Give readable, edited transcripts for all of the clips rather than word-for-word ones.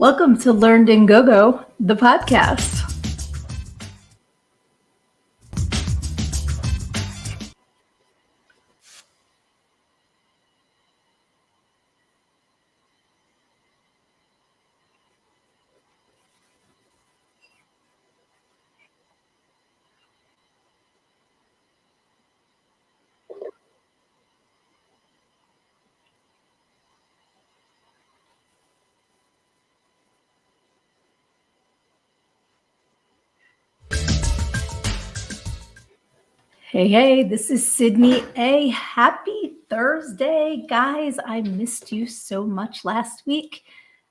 Welcome to Learned in Go-Go, the podcast. Hey, this is Sydnee A. Happy Thursday, guys. I missed you so much last week.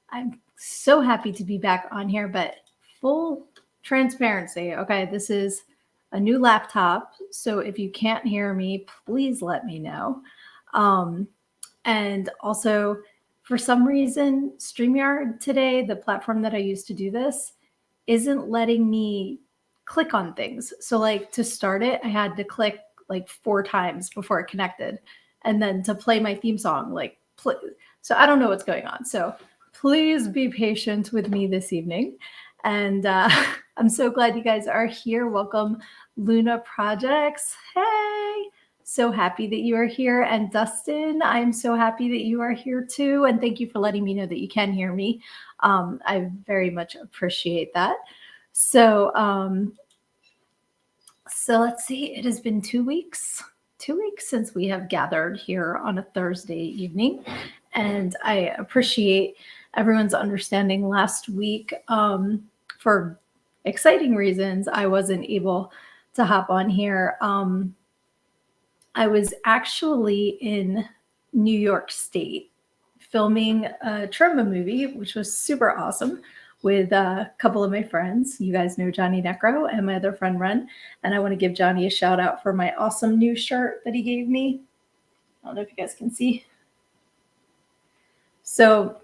I'm so happy to be back on here, but full transparency, okay, this is a new laptop, so if you can't hear me, please let me know. And also, for some reason, StreamYard today, the platform that I use to do this, isn't letting me click on things. So like to start it, I had to click like 4 times before it connected. And then to play my theme song, so I don't know what's going on. So please be patient with me this evening. And I'm so glad you guys are here. Welcome, Luna Projects. Hey, so happy that you are here. And Dustin, I'm so happy that you are here too. And thank you for letting me know that you can hear me. I very much appreciate that. So let's see. It has been 2 weeks. 2 weeks since we have gathered here on a Thursday evening, and I appreciate everyone's understanding last week. For exciting reasons, I wasn't able to hop on here. I was actually in New York State filming a Troma movie, which was super awesome, with a couple of my friends. You guys know Johnny Necro and my other friend Ren. And I want to give Johnny a shout out for my awesome new shirt that he gave me. I don't know if you guys can see. So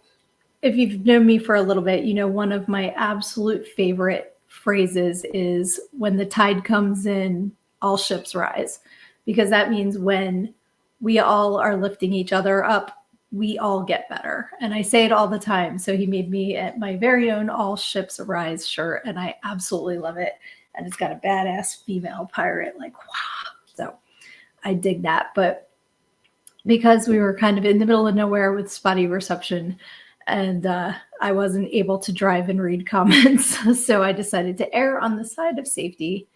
if you've known me for a little bit, you know one of my absolute favorite phrases is when the tide comes in, all ships rise, because that means when we all are lifting each other up, we all get better. And I say it all the time. So he made me at my very own All Ships Rise shirt, and I absolutely love it. And it's got a badass female pirate, like, wow. So I dig that. But because we were kind of in the middle of nowhere with spotty reception, and I wasn't able to drive and read comments, so I decided to err on the side of safety.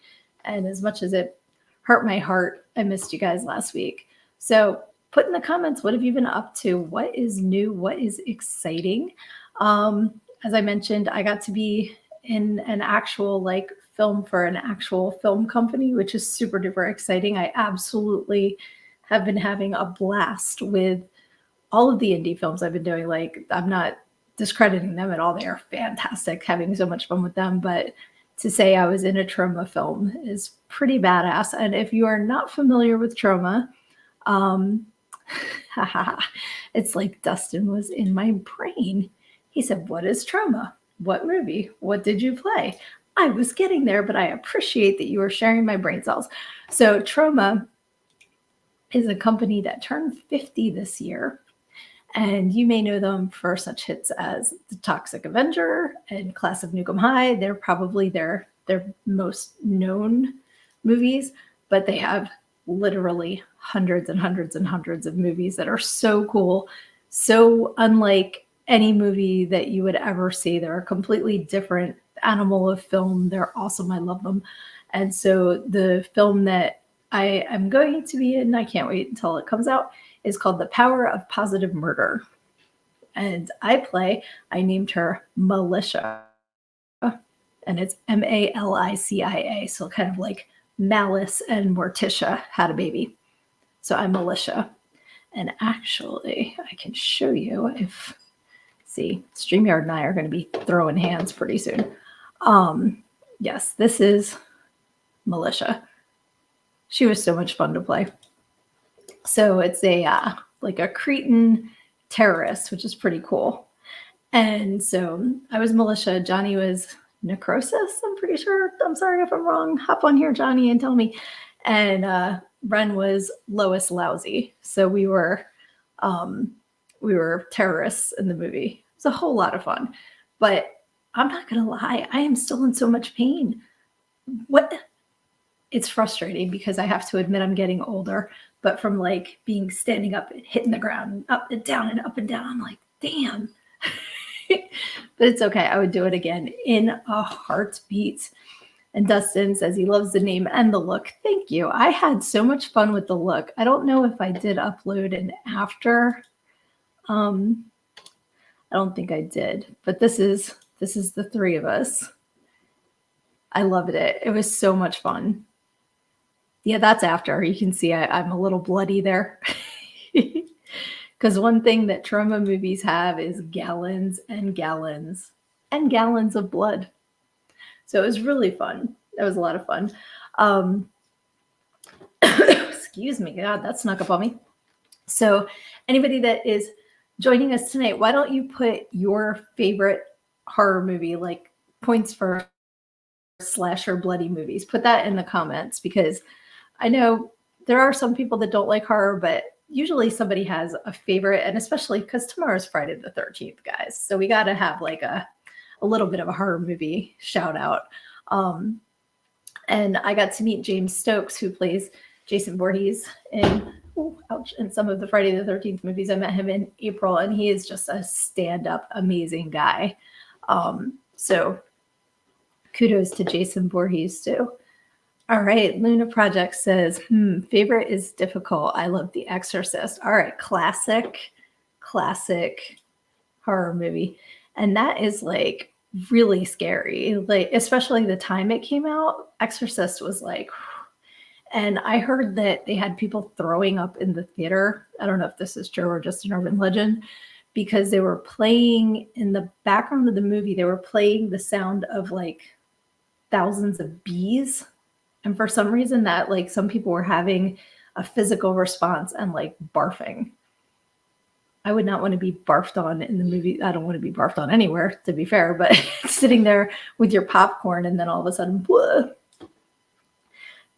And as much as it hurt my heart, I missed you guys last week. So put in the comments, what have you been up to? What is new? What is exciting? As I mentioned, I got to be in an actual film for an actual film company, which is super duper exciting. I absolutely have been having a blast with all of the indie films I've been doing. Like, I'm not discrediting them at all. They are fantastic, having so much fun with them. But to say I was in a Troma film is pretty badass. And if you are not familiar with Troma, it's like Dustin was in my brain. He said, "What is Troma? What movie? What did you play?" I was getting there, but I appreciate that you are sharing my brain cells. So Troma is a company that turned 50 this year. And you may know them for such hits as The Toxic Avenger and Class of Nukem High. They're probably their most known movies, but they have literally hundreds and hundreds and hundreds of movies that are so cool, so unlike any movie that you would ever see. They're a completely different animal of film. They're awesome. I love them. And so the film that I am going to be in, I can't wait until it comes out, is called The Power of Positive Murder. And I named her Militia. And it's Malicia. So kind of like Malice and Morticia had a baby. So I'm Militia. And actually, I can show you see, StreamYard and I are going to be throwing hands pretty soon. Yes, this is Militia. She was so much fun to play. So it's like a Cretan terrorist, which is pretty cool. And so I was Militia. Johnny was Necrosis, I'm pretty sure. I'm sorry if I'm wrong. Hop on here, Johnny, and tell me. And Ren was Lois Lousy. So we were terrorists in the movie. It was a whole lot of fun. But I'm not going to lie, I am still in so much pain. What? It's frustrating because I have to admit I'm getting older, but from like being standing up and hitting the ground and up and down and up and down, I'm like, damn. But it's okay. I would do it again in a heartbeat. And Dustin says he loves the name and the look. Thank you. I had so much fun with the look. I don't know if I did upload an after. I don't think I did, but this is the three of us. I loved it. It was so much fun. Yeah, that's after. You can see I'm a little bloody there. Because one thing that trauma movies have is gallons and gallons and gallons of blood. So it was really fun. That was a lot of fun. Excuse me. God, that snuck up on me. So anybody that is joining us tonight, why don't you put your favorite horror movie, like points for slasher bloody movies? Put that in the comments, because I know there are some people that don't like horror, but usually somebody has a favorite, and especially because tomorrow's Friday the 13th, guys. So we got to have like a little bit of a horror movie shout out. And I got to meet James Stokes, who plays Jason Voorhees in some of the Friday the 13th movies. I met him in April, and he is just a stand-up, amazing guy. So kudos to Jason Voorhees too. All right, Luna Project says, favorite is difficult. I love The Exorcist. All right, classic horror movie. And that is like really scary, like especially the time it came out. Exorcist was like, and I heard that they had people throwing up in the theater. I don't know if this is true or just an urban legend, because they were playing in the background of the movie, they were playing the sound of like thousands of bees. And for some reason that like some people were having a physical response and like barfing. I would not want to be barfed on in the movie. I don't want to be barfed on anywhere, to be fair, but sitting there with your popcorn and then all of a sudden, whoa.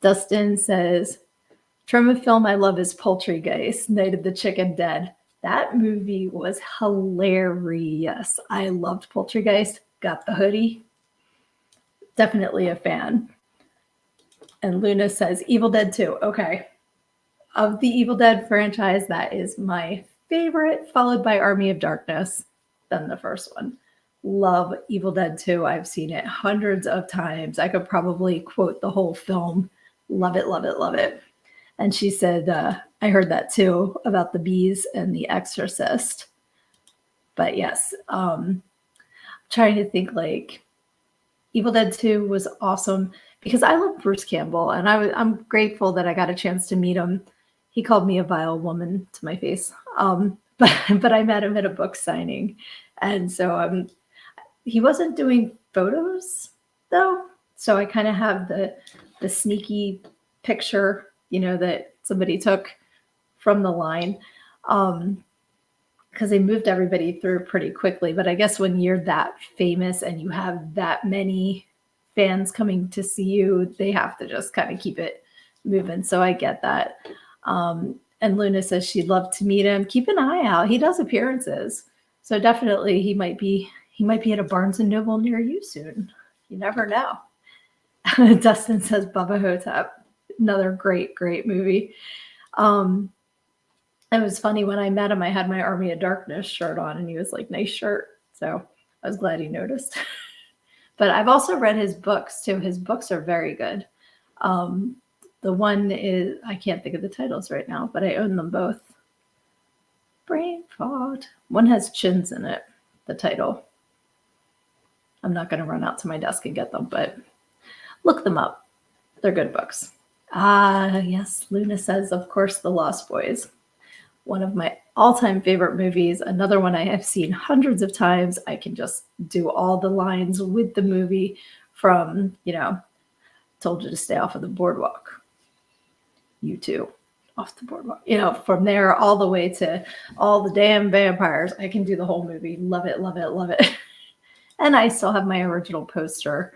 Dustin says, trauma film I love is Poultrygeist, Night of the Chicken Dead. That movie was hilarious. I loved Poultrygeist. Got the hoodie. Definitely a fan. And Luna says, Evil Dead 2. Okay. Of the Evil Dead franchise, that is my favorite, followed by Army of Darkness, then the first one. Love Evil Dead 2. I've seen it hundreds of times. I could probably quote the whole film. Love it, love it, love it. And she said, I heard that too about the bees and The Exorcist. But yes, trying to think, like, Evil Dead 2 was awesome because I love Bruce Campbell, and I'm grateful that I got a chance to meet him. He called me a vile woman to my face, but I met him at a book signing, and so he wasn't doing photos though, so I kind of have the sneaky picture, that somebody took from the line, because they moved everybody through pretty quickly. But I guess when you're that famous and you have that many fans coming to see you, they have to just kind of keep it moving. So I get that. And Luna says she'd love to meet him. Keep an eye out. He does appearances. So definitely he might be at a Barnes and Noble near you soon. You never know. Dustin says Bubba Hotep. Another great, great movie. It was funny when I met him, I had my Army of Darkness shirt on and he was like, nice shirt. So I was glad he noticed. But I've also read his books too. His books are very good. The one is, I can't think of the titles right now, but I own them both. Brain fog. One has chins in it, the title. I'm not going to run out to my desk and get them, but look them up. They're good books. Yes, Luna says, of course, The Lost Boys. One of my all-time favorite movies. Another one I have seen hundreds of times. I can just do all the lines with the movie from, told you to stay off of the boardwalk. You too, off the boardwalk. From there all the way to all the damn vampires. I can do the whole movie. Love it, love it, love it. And I still have my original poster,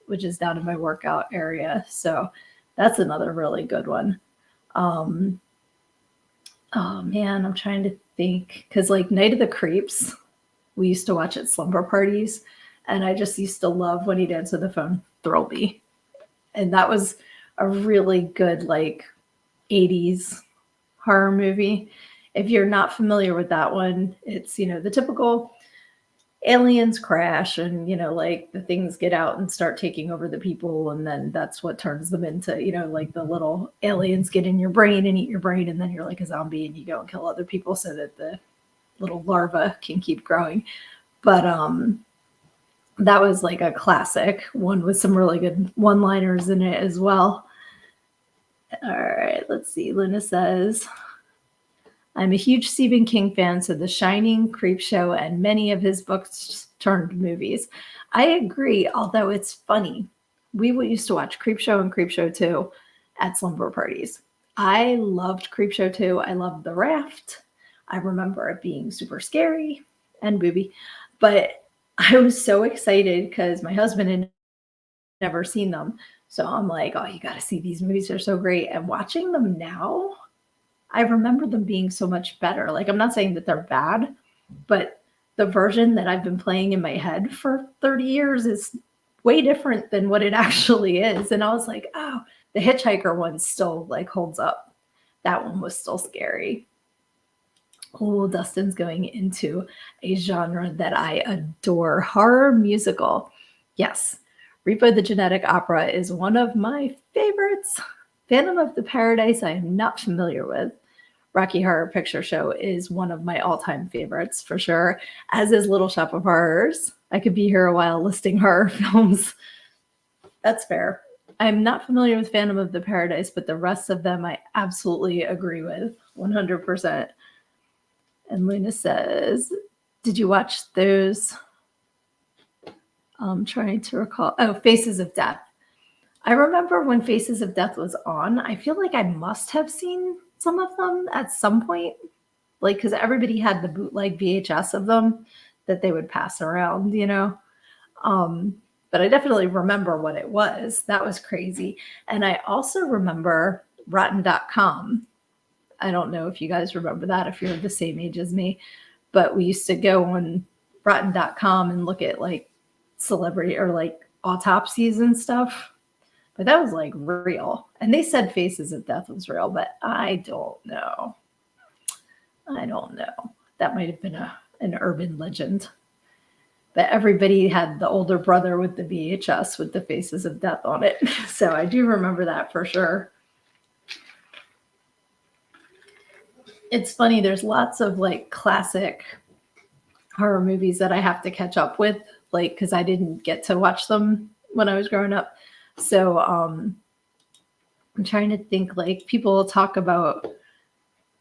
which is down in my workout area. So that's another really good one. Oh man, I'm trying to think, because like Night of the Creeps, we used to watch at slumber parties. And I just used to love when he'd answer the phone, Thrilby. And that was a really good, like, 80s horror movie. If you're not familiar with that one, it's, the typical aliens crash and, like the things get out and start taking over the people. And then that's what turns them into, like the little aliens get in your brain and eat your brain. And then you're like a zombie and you go and kill other people so that the little larva can keep growing. But that was like a classic one with some really good one-liners in it as well. All right, let's see. Luna says, I'm a huge Stephen King fan, so The Shining, Creepshow, and many of his books turned movies. I agree, although it's funny. We used to watch Creepshow and Creepshow 2 at slumber parties. I loved Creepshow 2. I loved The Raft. I remember it being super scary and booby, but I was so excited because my husband had never seen them. So I'm like, oh, you got to see these movies. They're so great. And watching them now, I remember them being so much better. Like, I'm not saying that they're bad, but the version that I've been playing in my head for 30 years is way different than what it actually is. And I was like, oh, the Hitchhiker one still like holds up. That one was still scary. Oh, Dustin's going into a genre that I adore, horror musical. Yes, Repo the Genetic Opera is one of my favorites. Phantom of the Paradise I am not familiar with. Rocky Horror Picture Show is one of my all-time favorites for sure, as is Little Shop of Horrors. I could be here a while listing horror films. That's fair. I'm not familiar with Phantom of the Paradise, but the rest of them I absolutely agree with 100%. And Luna says, did you watch those? I'm trying to recall. Oh, Faces of Death. I remember when Faces of Death was on, I feel like I must have seen some of them at some point. Like, because everybody had the bootleg VHS of them that they would pass around, But I definitely remember what it was. That was crazy. And I also remember Rotten.com. I don't know if you guys remember that, if you're the same age as me, but we used to go on Rotten.com and look at like celebrity or like autopsies and stuff. But that was like real. And they said Faces of Death was real, but I don't know. That might have been an urban legend. But everybody had the older brother with the VHS with the Faces of Death on it. So I do remember that for sure. It's funny, there's lots of like classic horror movies that I have to catch up with, like, because I didn't get to watch them when I was growing up. So I'm trying to think, like, people will talk about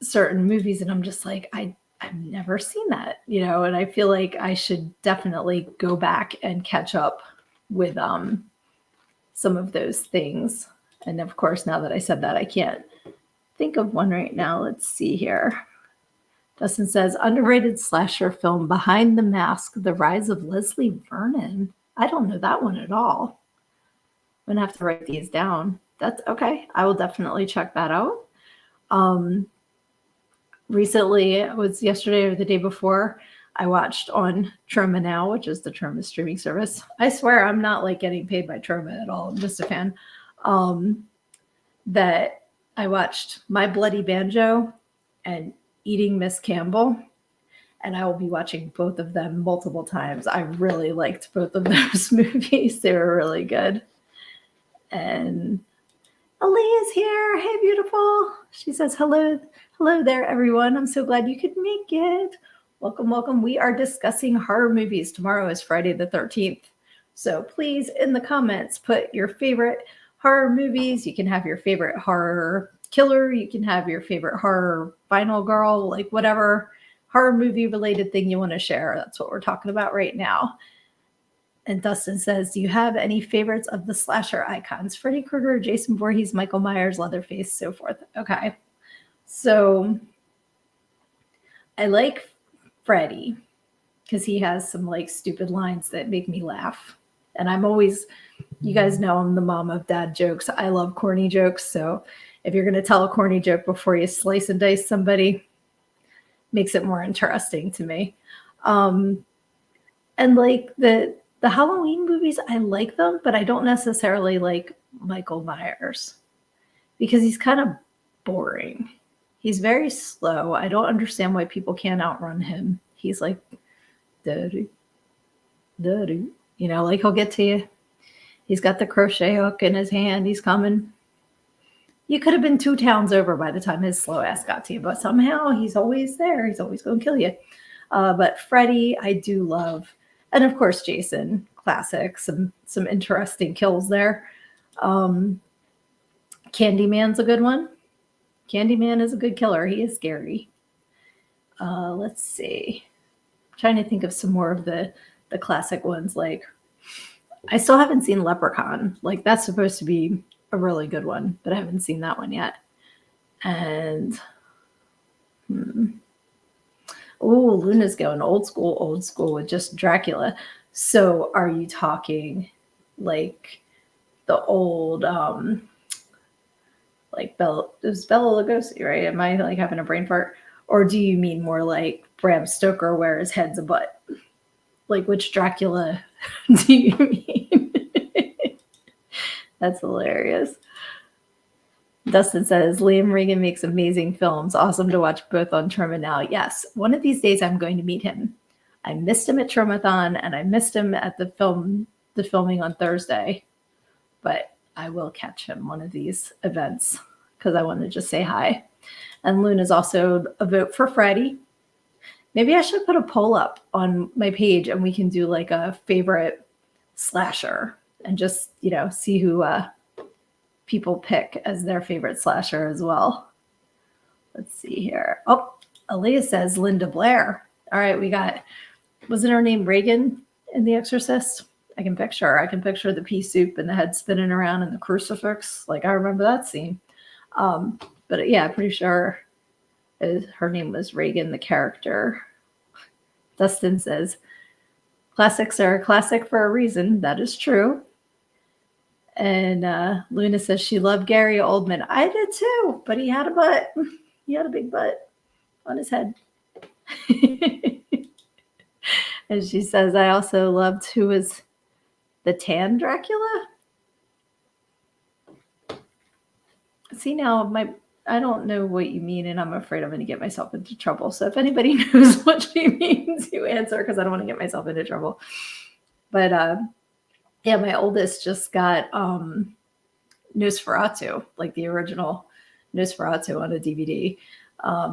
certain movies and I'm just like, I've never seen that, and I feel like I should definitely go back and catch up with some of those things. And of course, now that I said that, I can't think of one right now. Let's see here. Dustin says, underrated slasher film, Behind the Mask, The Rise of Leslie Vernon. I don't know that one at all. I'm gonna have to write these down. That's okay. I will definitely check that out. Recently, it was yesterday or the day before, I watched on Troma Now, which is the Troma streaming service. I swear I'm not like getting paid by Troma at all. I'm just a fan. That I watched My Bloody Banjo and Eating Miss Campbell, and I will be watching both of them multiple times. I really liked both of those movies. They were really good. And Aaliyah's here. Hey, beautiful. She says, hello there, everyone. I'm so glad you could make it. Welcome. We are discussing horror movies. Tomorrow is Friday the 13th. So please, in the comments, put your favorite horror movies. You can have your favorite horror killer. You can have your favorite horror final girl, like whatever horror movie related thing you want to share. That's what we're talking about right now. And Dustin says, do you have any favorites of the slasher icons? Freddy Krueger, Jason Voorhees, Michael Myers, Leatherface, so forth. Okay. So I like Freddy because he has some like stupid lines that make me laugh. And I'm always, you guys know I'm the mom of dad jokes. I love corny jokes. So if you're going to tell a corny joke before you slice and dice somebody, makes it more interesting to me. And like the Halloween movies, I like them, but I don't necessarily like Michael Myers because he's kind of boring. He's very slow. I don't understand why people can't outrun him. He's like, dirty, dirty. You know, like he'll get to you. He's got the crochet hook in his hand. He's coming. You could have been 2 towns over by the time his slow ass got to you, but somehow he's always there. He's always going to kill you. But Freddy, I do love, and of course Jason, classic. Some interesting kills there. Candyman's a good one. Candyman is a good killer. He is scary. Let's see. I'm trying to think of some more of the classic ones. Like, I still haven't seen Leprechaun. Like, that's supposed to be a really good one, but I haven't seen that one yet. And oh, Luna's going old school with just Dracula. So are you talking like the old like it was Bela Lugosi, right? Am I like having a brain fart? Or do you mean more like Bram Stoker where his head's a butt? Like which Dracula do you mean? That's hilarious. Dustin says, Liam Regan makes amazing films. Awesome to watch both on Troma now. Yes, one of these days I'm going to meet him. I missed him at Tromathon and I missed him at the filming on Thursday. But I will catch him one of these events because I want to just say hi. And Luna's also a vote for Freddy. Maybe I should put a poll up on my page and we can do like a favorite slasher and just, you know, see who people pick as their favorite slasher as well. Let's see here. Oh, Aaliyah says Linda Blair. All right, we got, wasn't her name Reagan in The Exorcist? I can picture her. I can picture the pea soup and the head spinning around and the crucifix. Like, I remember that scene. But yeah, I'm pretty sure her name was Reagan, the character. Dustin says, classics are a classic for a reason. That is true. And Luna says she loved Gary Oldman. I did too, but he had a butt. He had a big butt on his head. And she says, I also loved who was the tan Dracula. See, now I don't know what you mean, and I'm afraid I'm going to get myself into trouble. So if anybody knows what she means, you answer, because I don't want to get myself into trouble. But yeah, my oldest just got Nosferatu, like the original Nosferatu on a DVD.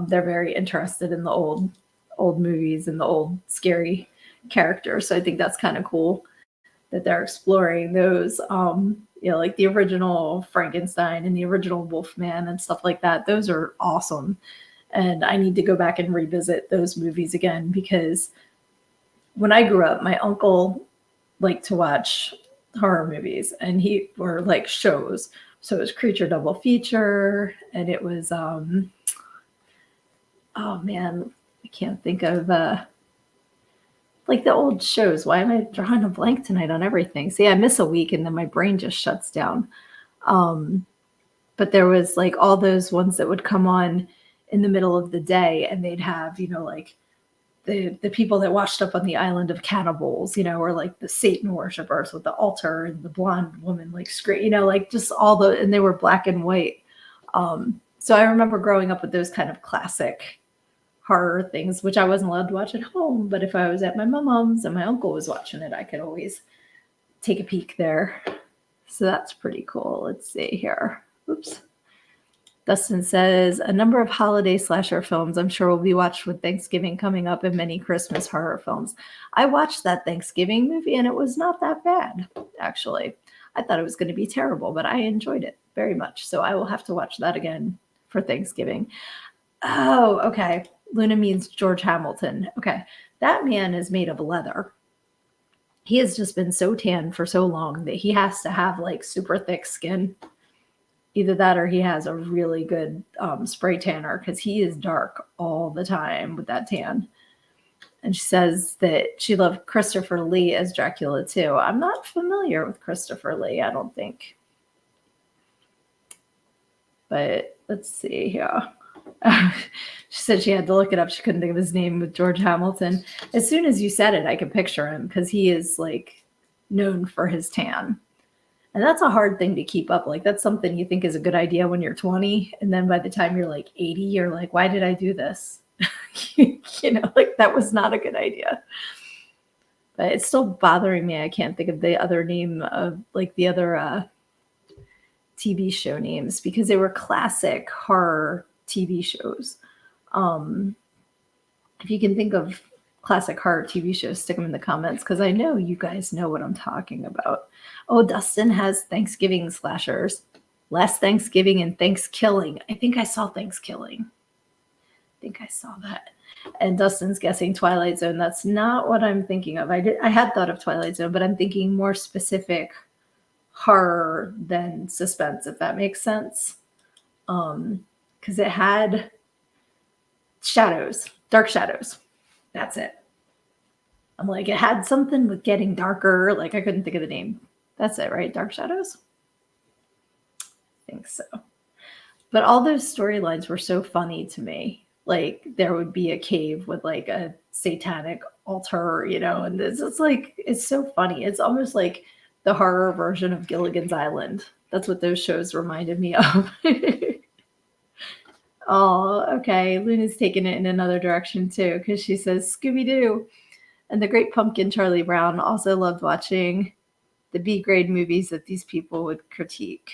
They're very interested in the old movies and the old scary characters. So I think that's kind of cool that they're exploring those, you know, like the original Frankenstein and the original Wolfman and stuff like that. Those are awesome. And I need to go back and revisit those movies again because when I grew up, my uncle liked to watch horror movies and were like shows. So it was Creature Double Feature and it was, oh man, I can't think of, like the old shows. Why am I drawing a blank tonight on everything? See, I miss a week and then my brain just shuts down. But there was like all those ones that would come on in the middle of the day and they'd have, you know, like the people that washed up on the island of cannibals, you know, or like the Satan worshipers with the altar and the blonde woman, like scream, you know, like just and they were black and white. So I remember growing up with those kind of classic horror things, which I wasn't allowed to watch at home. But if I was at my mom's and my uncle was watching it, I could always take a peek there. So that's pretty cool. Let's see here. Oops. Dustin says, a number of holiday slasher films I'm sure will be watched with Thanksgiving coming up and many Christmas horror films. I watched that Thanksgiving movie and it was not that bad, actually. I thought it was going to be terrible, but I enjoyed it very much. So I will have to watch that again for Thanksgiving. Oh, okay. Luna means George Hamilton. Okay. That man is made of leather. He has just been so tan for so long that he has to have like super thick skin. Either that or he has a really good spray tanner because he is dark all the time with that tan. And she says that she loved Christopher Lee as Dracula too. I'm not familiar with Christopher Lee, I don't think. But let's see here. She said she had to look it up. She couldn't think of his name with George Hamilton. As soon as you said it, I could picture him because he is like known for his tan. And that's a hard thing to keep up. Like that's something you think is a good idea when you're 20. And then by the time you're like 80, you're like, why did I do this? Like that was not a good idea. But it's still bothering me. I can't think of the other name of like the other TV show names because they were classic horror TV shows. If you can think of classic horror TV shows, stick them in the comments because I know you guys know what I'm talking about. Oh, Dustin has Thanksgiving slashers. Last Thanksgiving and Thanksgiving. I think I saw Thanksgiving. I think I saw that. And Dustin's guessing Twilight Zone. That's not what I'm thinking of. I had thought of Twilight Zone, but I'm thinking more specific horror than suspense, if that makes sense. Because it had shadows, dark shadows. That's it. I'm like, it had something with getting darker. Like I couldn't think of the name. That's it, right? Dark Shadows? I think so. But all those storylines were so funny to me. Like there would be a cave with like a satanic altar, and it's like, it's so funny. It's almost like the horror version of Gilligan's Island. That's what those shows reminded me of. Oh, okay. Luna's taking it in another direction too, because she says Scooby-Doo. And the Great Pumpkin, Charlie Brown, also loved watching the B-grade movies that these people would critique.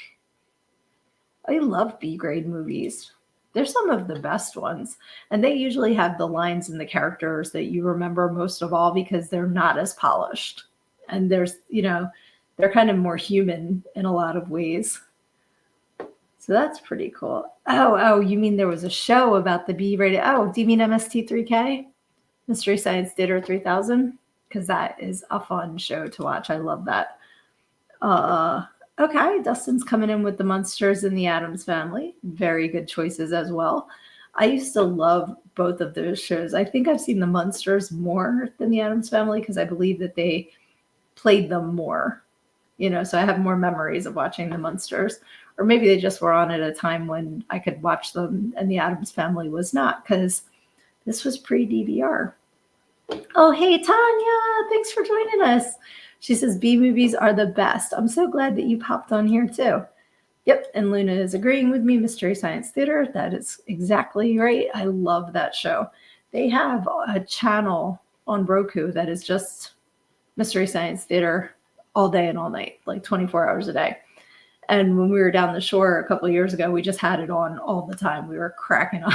I love B-grade movies. They're some of the best ones. And they usually have the lines and the characters that you remember most of all because they're not as polished. And they're kind of more human in a lot of ways. So that's pretty cool. Oh, you mean there was a show about the B-rated? Oh, do you mean MST3K? Mystery Science Theater 3000? Because that is a fun show to watch. I love that. Okay, Dustin's coming in with the Munsters and the Addams Family. Very good choices as well. I used to love both of those shows. I think I've seen the Munsters more than the Addams Family because I believe that they played them more. So I have more memories of watching the Munsters. Or maybe they just were on at a time when I could watch them and the Addams Family was not, because this was pre-DVR. Oh, hey, Tanya. Thanks for joining us. She says, B movies are the best. I'm so glad that you popped on here, too. Yep, and Luna is agreeing with me. Mystery Science Theater. That is exactly right. I love that show. They have a channel on Roku that is just Mystery Science Theater all day and all night, like 24 hours a day. And when we were down the shore a couple of years ago, we just had it on all the time. We were cracking up.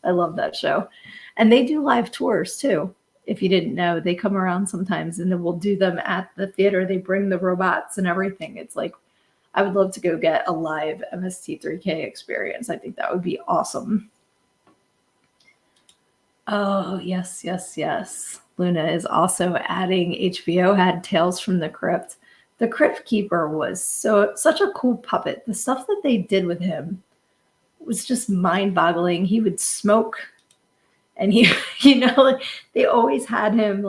I love that show. And they do live tours too. If you didn't know, they come around sometimes and then we'll do them at the theater. They bring the robots and everything. It's like, I would love to go get a live MST3K experience. I think that would be awesome. Oh, yes. Luna is also adding HBO had Tales from the Crypt. The Crypt Keeper was such a cool puppet. The stuff that they did with him was just mind-boggling. He would smoke, and he, they always had him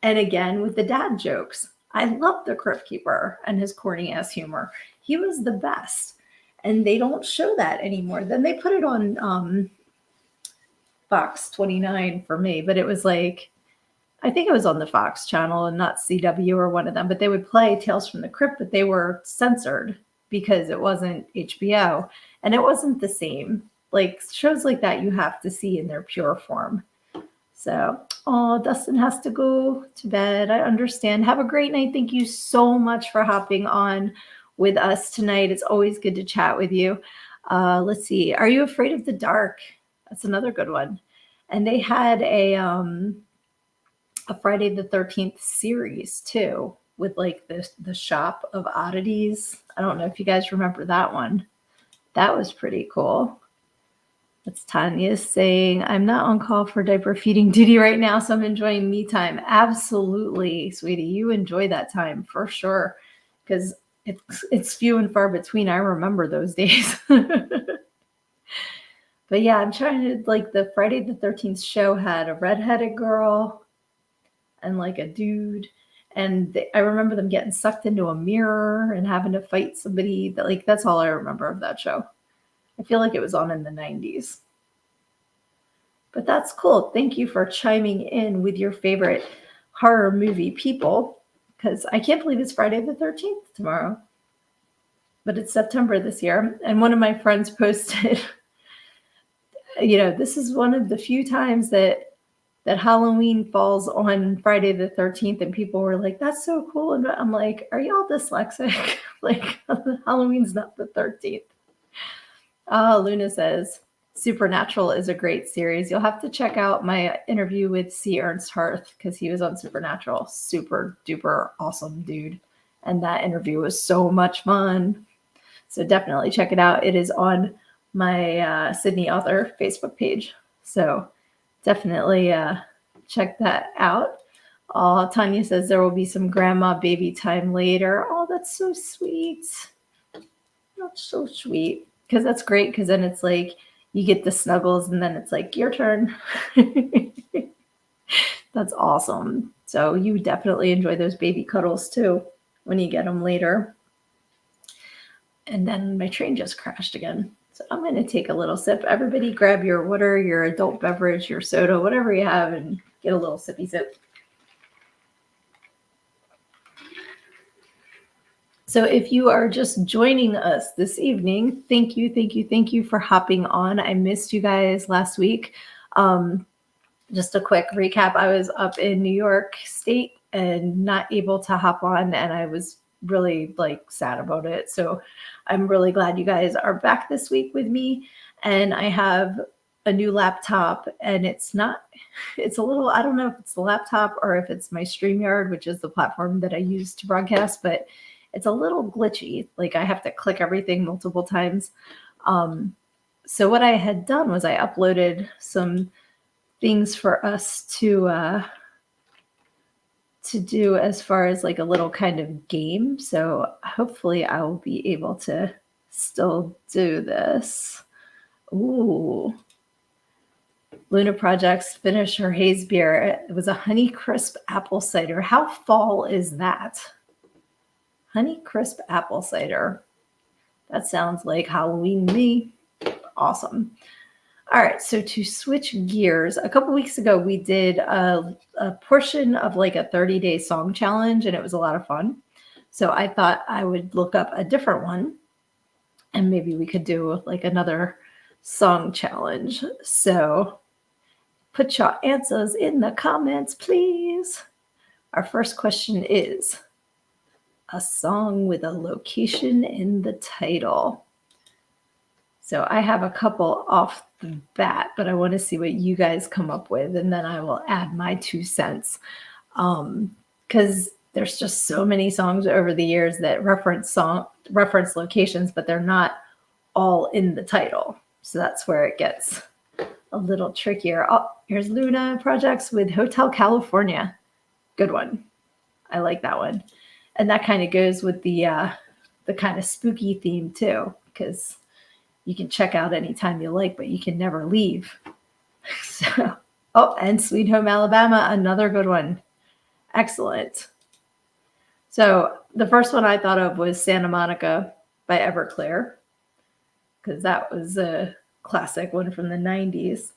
and again with the dad jokes. I love the Crypt Keeper and his corny ass humor. He was the best, and they don't show that anymore. Then they put it on Fox 29 for me, but it was I think it was on the Fox channel and not CW or one of them, but they would play Tales from the Crypt, but they were censored because it wasn't HBO and it wasn't the same. Shows like that you have to see in their pure form. So, Dustin has to go to bed. I understand. Have a great night. Thank you so much for hopping on with us tonight. It's always good to chat with you. Let's see. Are you afraid of the dark? That's another good one. And they had a Friday the 13th series too, with the shop of oddities. I don't know if you guys remember that one. That was pretty cool. That's Tanya saying, I'm not on call for diaper feeding duty right now, so I'm enjoying me time. Absolutely, sweetie. You enjoy that time for sure, because it's few and far between. I remember those days. But yeah, I'm trying to, the Friday the 13th show had a redheaded girl and a dude. And I remember them getting sucked into a mirror and having to fight somebody. That's all I remember of that show. I feel like it was on in the 90s. But that's cool. Thank you for chiming in with your favorite horror movie people, because I can't believe it's Friday the 13th tomorrow. But it's September this year. And one of my friends posted, this is one of the few times that Halloween falls on Friday the 13th, and people were like, that's so cool. And I'm like, are y'all dyslexic? Like, Halloween's not the 13th. Luna says, Supernatural is a great series. You'll have to check out my interview with C. Ernst Harth, because he was on Supernatural. Super duper awesome dude. And that interview was so much fun. So definitely check it out. It is on my Sydnee Author Facebook page. So definitely check that out. Tanya says there will be some grandma baby time later. Oh, that's so sweet. That's so sweet. Because that's great, because then it's like you get the snuggles and then it's like your turn. That's awesome. So you definitely enjoy those baby cuddles too when you get them later. And then my train just crashed again. So I'm going to take a little sip. Everybody grab your water, your adult beverage, your soda, whatever you have, and get a little sippy sip. So if you are just joining us this evening, thank you for hopping on. I missed you guys last week. Just a quick recap. I was up in New York State and not able to hop on, and I was really sad about it. So I'm really glad you guys are back this week with me. And I have a new laptop, and it's a little, I don't know if it's the laptop or if it's my StreamYard, which is the platform that I use to broadcast, but it's a little glitchy. Like I have to click everything multiple times. So what I had done was I uploaded some things for us to do as far as like a little kind of game. So hopefully I will be able to still do this. Ooh. Luna Projects finished her haze beer. It was a Honey Crisp apple cider. How fall is that? Honey Crisp apple cider. That sounds like Halloween to me. Awesome. All right, so to switch gears, a couple weeks ago we did a portion of like a 30-day song challenge, and it was a lot of fun. So I thought I would look up a different one, and maybe we could do like another song challenge. So put your answers in the comments, please. Our first question is a song with a location in the title. So I have a couple off the bat, but I want to see what you guys come up with, and then I will add my 2 cents. Because there's just so many songs over the years that reference locations, but they're not all in the title. So that's where it gets a little trickier. Oh, here's Luna Projects with Hotel California. Good one. I like that one. And that kind of goes with the kind of spooky theme too, because you can check out anytime you like, but you can never leave. So, and Sweet Home Alabama, another good one. Excellent. So the first one I thought of was Santa Monica by Everclear, because that was a classic one from the 90s.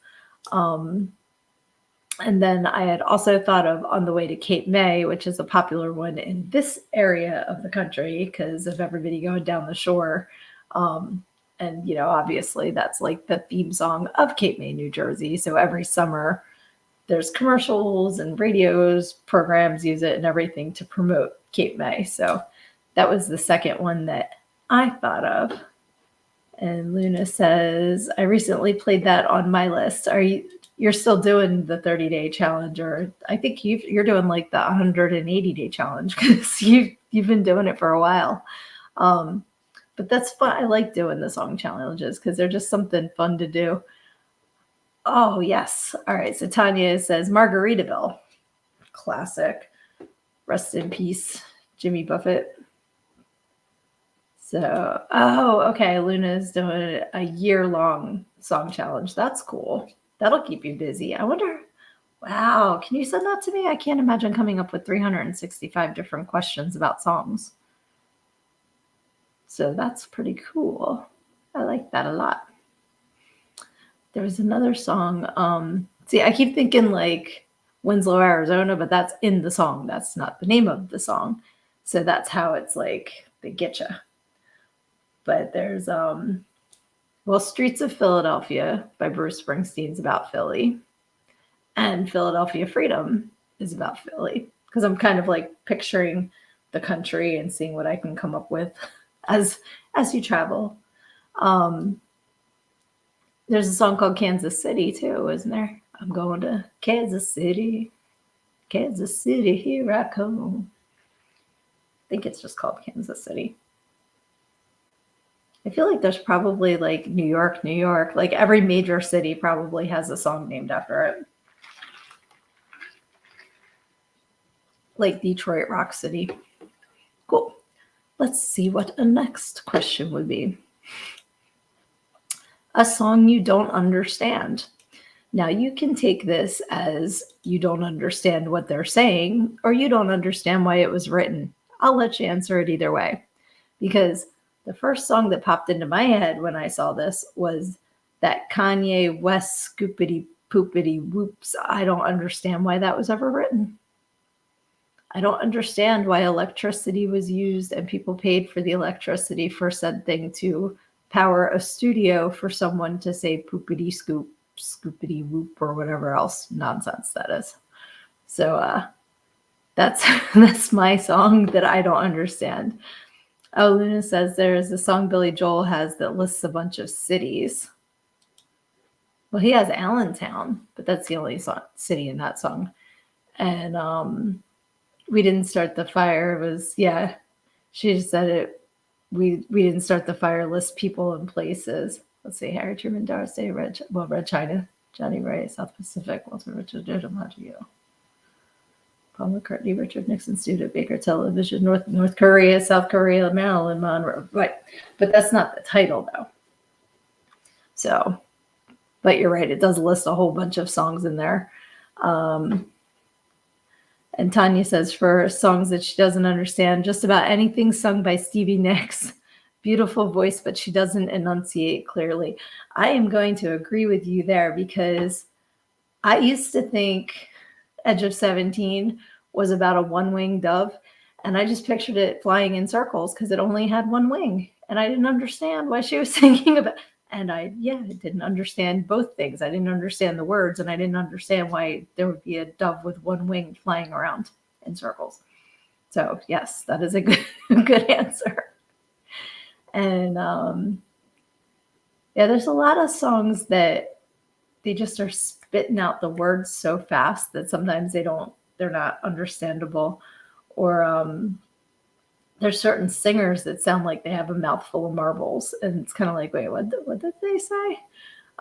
And then I had also thought of On the Way to Cape May, which is a popular one in this area of the country because of everybody going down the shore. And, obviously that's like the theme song of Cape May, New Jersey. So every summer there's commercials and radios, programs use it and everything to promote Cape May. So that was the second one that I thought of. And Luna says, I recently played that on my list. You're still doing the 30-day challenge, or I think you're doing like the 180-day challenge because you've been doing it for a while. But that's fun. I like doing the song challenges because they're just something fun to do. Oh, yes. All right. So Tanya says Margaritaville. Classic. Rest in peace, Jimmy Buffett. So, okay. Luna's doing a year-long song challenge. That's cool. That'll keep you busy. I wonder, wow, can you send that to me? I can't imagine coming up with 365 different questions about songs. So that's pretty cool. I like that a lot. There was another song. See, I keep thinking like Winslow, Arizona, but that's in the song. That's not the name of the song. So that's how it's like they get you. But there's well, Streets of Philadelphia by Bruce Springsteen's about Philly, and Philadelphia Freedom is about Philly, because I'm kind of like picturing the country and seeing what I can come up with as you travel. Um, there's a song called Kansas City too, isn't there? I'm going to Kansas City, here I come. I think it's just called Kansas City. I feel like there's probably like New York, New York. Like every major city probably has a song named after it. Like Detroit, Rock City. Cool. Let's see what the next question would be. A song you don't understand. Now, you can take this as you don't understand what they're saying, or you don't understand why it was written. I'll let you answer it either way. Because the first song that popped into my head when I saw this was that Kanye West Scoopity Poopity Whoops. I don't understand why that was ever written. I don't understand why electricity was used and people paid for the electricity for said thing to power a studio for someone to say poopity scoop, scoopity whoop, or whatever else nonsense that is. So that's my song that I don't understand. Oh, Luna says there is a song Billy Joel has that lists a bunch of cities. Well, he has Allentown, but that's the only city in that song. And we didn't start the fire. It was, yeah, she just said it. We didn't start the fire list people and places. Let's see, Harry Truman, Doris Day, Red China, Johnny Ray, South Pacific, Walter Richard, DiMaggio, Paul McCartney, Richard Nixon, Studio Baker Television, North Korea, South Korea, Marilyn Monroe. Right, but that's not the title though. So, but you're right, it does list a whole bunch of songs in there. And Tanya says for songs that she doesn't understand, just about anything sung by Stevie Nicks. Beautiful voice, but she doesn't enunciate clearly. I am going to agree with you there, because I used to think Edge of 17 was about a one-winged dove, and I just pictured it flying in circles because it only had one wing, and I didn't understand why she was singing about. And I didn't understand both things. I didn't understand the words, and I didn't understand why there would be a dove with one wing flying around in circles. So yes, that is a good answer. And there's a lot of songs that they just are spitting out the words so fast that sometimes they're not understandable. Or there's certain singers that sound like they have a mouthful of marbles, and it's kind of like, wait, what did they say?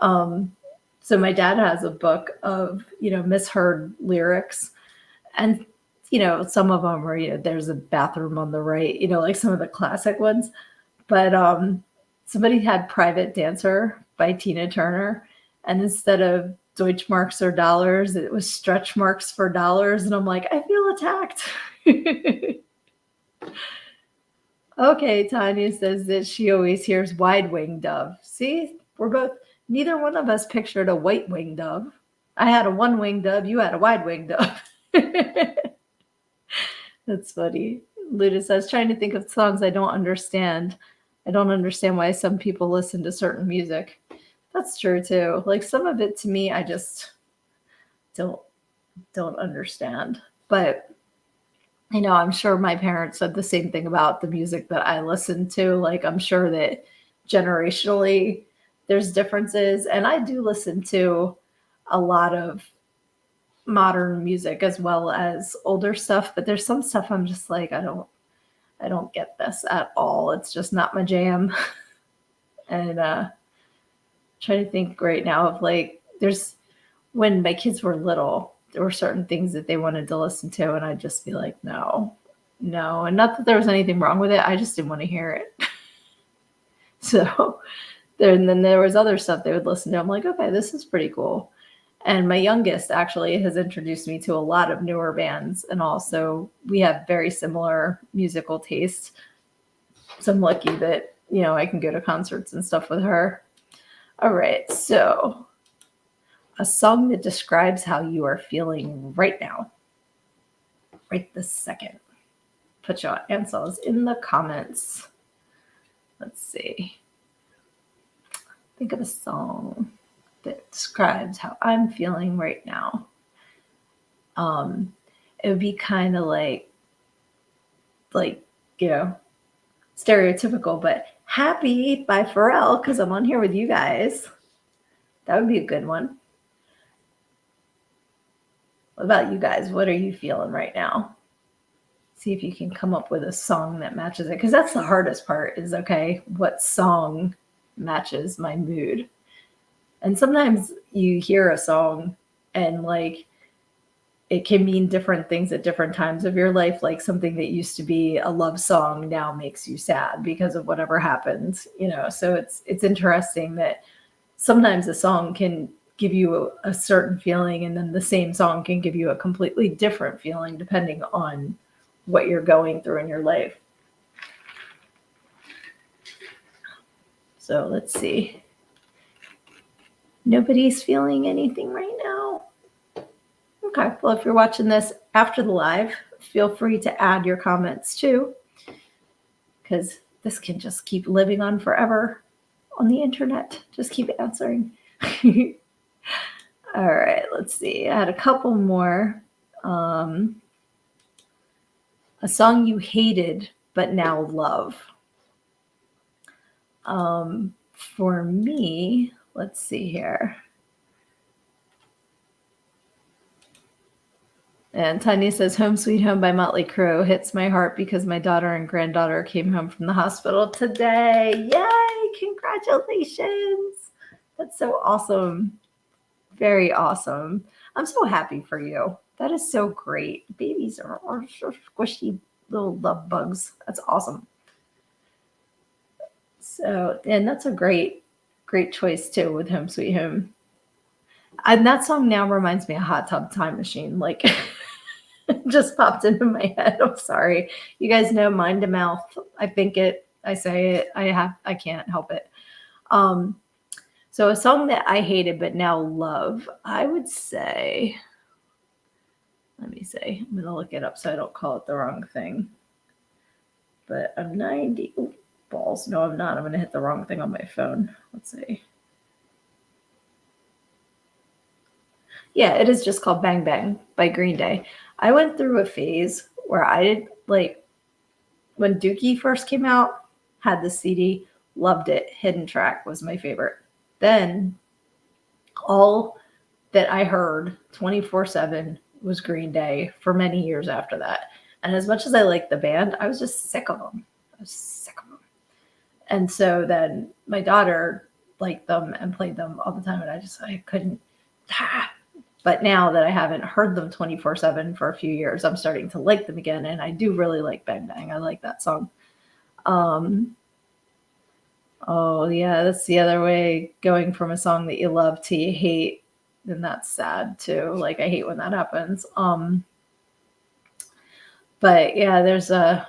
So my dad has a book of, misheard lyrics, and, some of them are, there's a bathroom on the right, like some of the classic ones. But somebody had Private Dancer by Tina Turner, and instead of Deutschmarks or dollars, it was stretch marks for dollars. And I'm like, I feel attacked. Okay, Tanya says that she always hears wide-winged dove. See, neither one of us pictured a white-winged dove. I had a one-winged dove, you had a wide-winged dove. That's funny. Luda says, trying to think of songs I don't understand. I don't understand why some people listen to certain music. That's true too. Like some of it to me, I just don't understand. But I'm sure my parents said the same thing about the music that I listened to. Like, I'm sure that generationally there's differences. And I do listen to a lot of modern music as well as older stuff. But there's some stuff I'm just like, I don't get this at all. It's just not my jam. And trying to think right now of like, when my kids were little, there were certain things that they wanted to listen to, and I'd just be like, no. And not that there was anything wrong with it. I just didn't want to hear it. So then there was other stuff they would listen to. I'm like, okay, this is pretty cool. And my youngest actually has introduced me to a lot of newer bands. And also we have very similar musical tastes. So I'm lucky that, I can go to concerts and stuff with her. All right. So A song that describes how you are feeling right now, right this second. Put your answers in the comments. Let's see. Think of a song that describes how I'm feeling right now. It would be kind of like, you know, stereotypical, but Happy by Pharrell, because I'm on here with you guys. That would be a good one. What about you guys? What are you feeling right now? See if you can come up with a song that matches it, because that's the hardest part is, okay, what song matches my mood? And sometimes you hear a song and like it can mean different things at different times of your life. Like something that used to be a love song now makes you sad because of whatever happened, you know. So it's interesting that sometimes a song can give you a certain feeling, and then the same song can give you a completely different feeling depending on what you're going through in your life. So let's see. Nobody's feeling anything right now. Okay, well, if you're watching this after the live, feel free to add your comments too, because this can just keep living on forever on the internet. Just keep answering. All right, let's see. I had a couple more. A song you hated but now love. For me, let's see here. And Tanya says, Home Sweet Home by Motley Crue hits my heart because my daughter and granddaughter came home from the hospital today. Yay! Congratulations! That's so awesome. Very awesome. I'm so happy for you. That is so great. Babies are so squishy little love bugs. That's awesome. So, and that's a great choice too with Home Sweet Home. And that song now reminds me of Hot Tub Time Machine. Like, just popped into my head. I'm sorry. You guys know mind to mouth. I think it, I say it, I can't help it. So a song that I hated but now love, I would say, let me say, I'm going to look it up so I don't call it the wrong thing. But I'm 90. Ooh, balls. No, I'm not. I'm going to hit the wrong thing on my phone. Let's see. Yeah, it is just called Bang Bang by Green Day. I went through a phase where I did, like, when Dookie first came out, had the CD, loved it. Hidden Track was my favorite. Then all that I heard 24/7 was Green Day for many years after that. And as much as I liked the band, I was just sick of them. I was sick of them. And so then my daughter liked them and played them all the time, and I couldn't. But now that I haven't heard them 24/7 for a few years, I'm starting to like them again, and I do really like Bang Bang. I like that song. Oh yeah, that's the other way, going from a song that you love to you hate, then that's sad too. Like, I hate when that happens. But yeah, there's a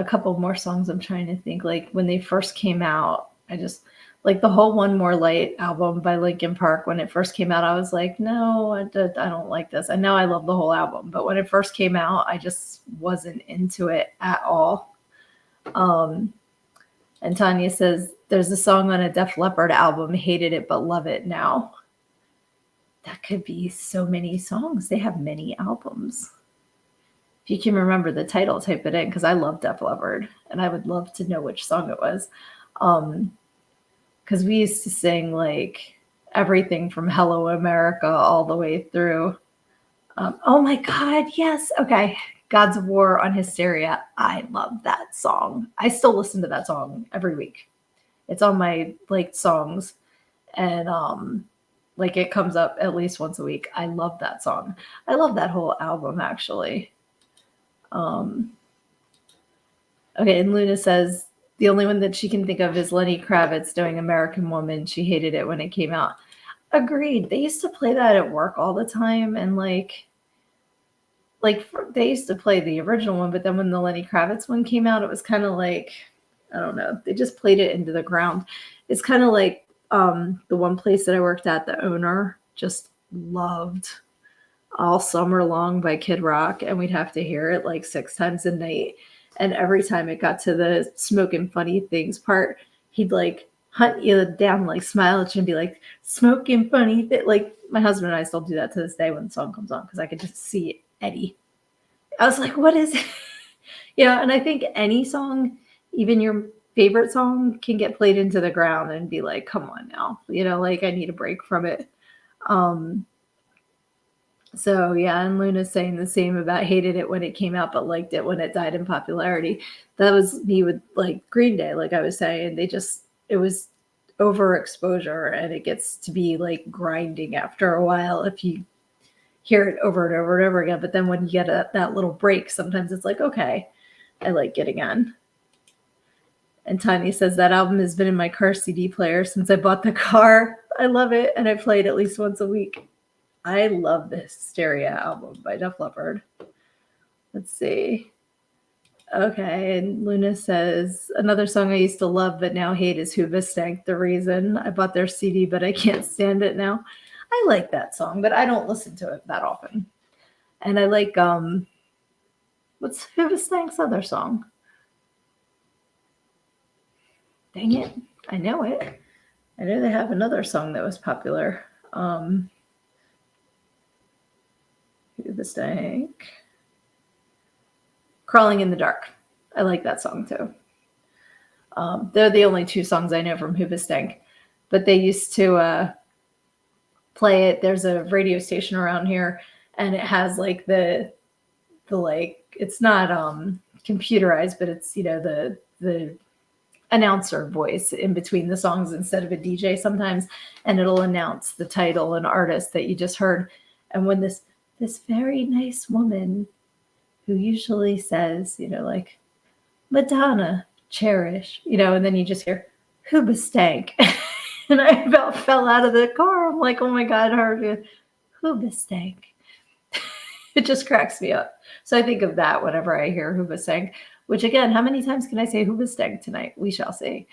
couple more songs I'm trying to think. Like, when they first came out, I just like the whole One More Light album by Linkin Park. When it first came out, I was like, no, I don't like this. And now I love the whole album. But when it first came out, I just wasn't into it at all. And Tanya says, there's a song on a Def Leppard album, hated it but love it now. That could be so many songs. They have many albums. If you can remember the title, type it in, because I love Def Leppard, and I would love to know which song it was. Because we used to sing like everything from Hello America all the way through. Oh my God, yes. Okay. Gods of War on Hysteria. I love that song. I still listen to that song every week. It's on my liked songs, and like it comes up at least once a week. I love that song. I love that whole album, actually. Okay, and Luna says the only one that she can think of is Lenny Kravitz doing American Woman. She hated it when it came out. Agreed. They used to play that at work all the time, and like they used to play the original one, but then when the Lenny Kravitz one came out, it was kind of like, I don't know, they just played it into the ground. It's kind of like The one place that I worked at, the owner just loved All Summer Long by Kid Rock, and we'd have to hear it like 6 times a night. And every time it got to the smoking funny things part, he'd like hunt you down, like smile at you and be like, smoking funny. Like my husband and I still do that to this day when the song comes on because I could just see Eddie. I was like, what is it? And I think any song, even your favorite song, can get played into the ground and be like, come on now. Like I need a break from it. So yeah, and Luna's saying the same about hated it when it came out, but liked it when it died in popularity. That was me with like Green Day, like I was saying. It was overexposure and it gets to be like grinding after a while if you hear it over and over and over again. But then when you get that little break, sometimes it's like, okay, I like it again. And Tiny says that album has been in my car CD player since I bought the car. I love it, and I play it at least once a week. I love the Hysteria album by Def Leppard. Let's see. Okay, and Luna says, another song I used to love but now hate is Hoobastank, The Reason. I bought their CD, but I can't stand it now. I like that song, but I don't listen to it that often. And I like, what's Hoobastank's other song? Dang it, I know it. I know they have another song that was popular. Hoobastank. Crawling in the Dark. I like that song too. They're the only 2 songs I know from Hoobastank, but they used to play it. There's a radio station around here, and it has like the like, it's not computerized, but it's the announcer voice in between the songs instead of a DJ sometimes, and it'll announce the title and artist that you just heard. And when this very nice woman who usually says, like Madonna, Cherish, and then you just hear Hoobastank. And I about fell out of the car. I'm like, oh my God, I heard Hoobastank. It just cracks me up. So I think of that whenever I hear Hoobastank, which again, how many times can I say Hoobastank tonight? We shall see.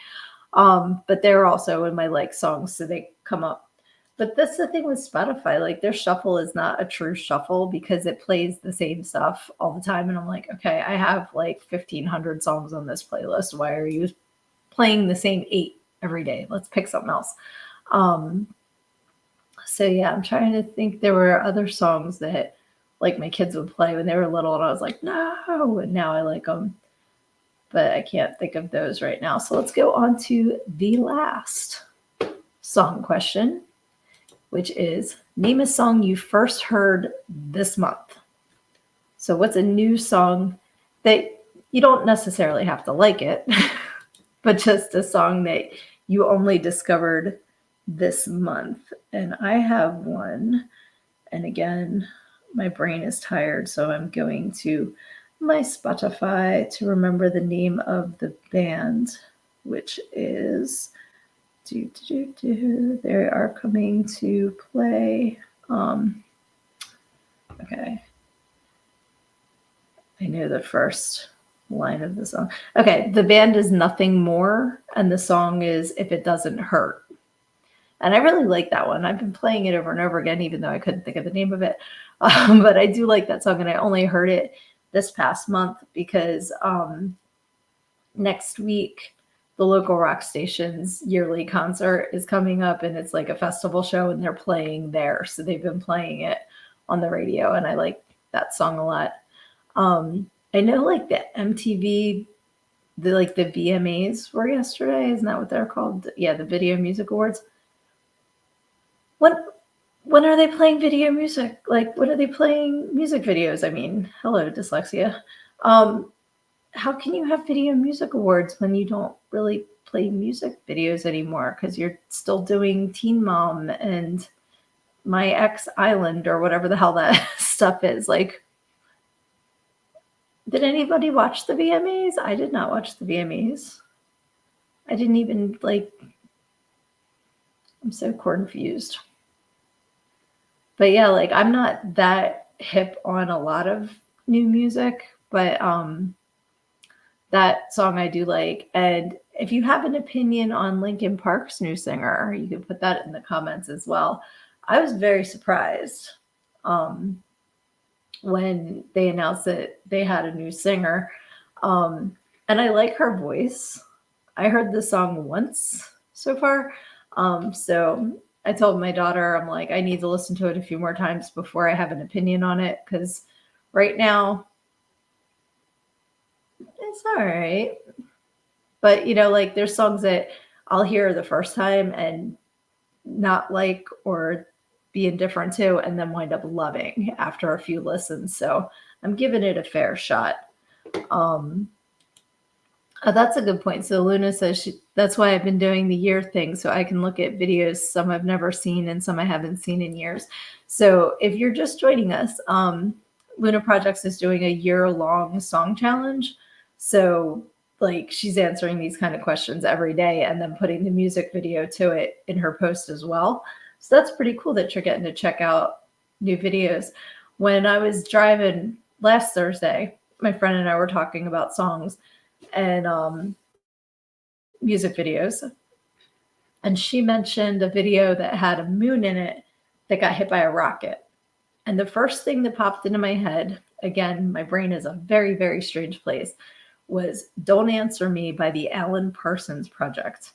But they're also in my like songs, so they come up. But that's the thing with Spotify, like their shuffle is not a true shuffle because it plays the same stuff all the time. And I'm like, okay, I have like 1,500 songs on this playlist. Why are you playing the same 8 every day? Let's pick something else. So yeah, I'm trying to think. There were other songs that like my kids would play when they were little, and I was like, no, and now I like them. But I can't think of those right now. So let's go on to the last song question, which is name a song you first heard this month. So what's a new song that you don't necessarily have to like it, but just a song that you only discovered this month? And I have one. And again, my brain is tired, so I'm going to my Spotify to remember the name of the band, which is they are coming to play. Okay. I know the first line of the song. Okay, the band is Nothing More, and the song is If It Doesn't Hurt. And I really like that one. I've been playing it over and over again, even though I couldn't think of the name of it. But I do like that song, and I only heard it this past month because next week, the local rock station's yearly concert is coming up, and it's like a festival show, and they're playing there. So they've been playing it on the radio, and I like that song a lot. I know like the MTV, the VMAs were yesterday. Isn't that what they're called? Yeah, the Video Music Awards. When are they playing video music? Like, when are they playing music videos? I mean, hello, dyslexia. How can you have Video Music Awards when you don't really play music videos anymore? Because you're still doing Teen Mom and My Ex Island or whatever the hell that stuff is. Like, did anybody watch the VMAs? I did not watch the VMAs. I didn't even I'm so confused. But yeah, like I'm not that hip on a lot of new music, but that song I do like. And if you have an opinion on Linkin Park's new singer, you can put that in the comments as well. I was very surprised um, when they announced that they had a new singer. Um, and I like her voice. I heard the song once so far. So I told my daughter, I'm like, I need to listen to it a few more times before I have an opinion on it. Because right now, it's all right. But, like there's songs that I'll hear the first time and not like or be indifferent to, and then wind up loving after a few listens. So I'm giving it a fair shot. Um, that's a good point. So Luna says that's why I've been doing the year thing, so I can look at videos, some I've never seen and some I haven't seen in years. So if you're just joining us, Luna Projects is doing a year-long song challenge. So like she's answering these kind of questions every day and then putting the music video to it in her post as well. So that's pretty cool that you're getting to check out new videos. When I was driving last Thursday, my friend and I were talking about songs and music videos. And she mentioned a video that had a moon in it that got hit by a rocket. And the first thing that popped into my head, again, my brain is a very, very strange place, was Don't Answer Me by the Alan Parsons Project.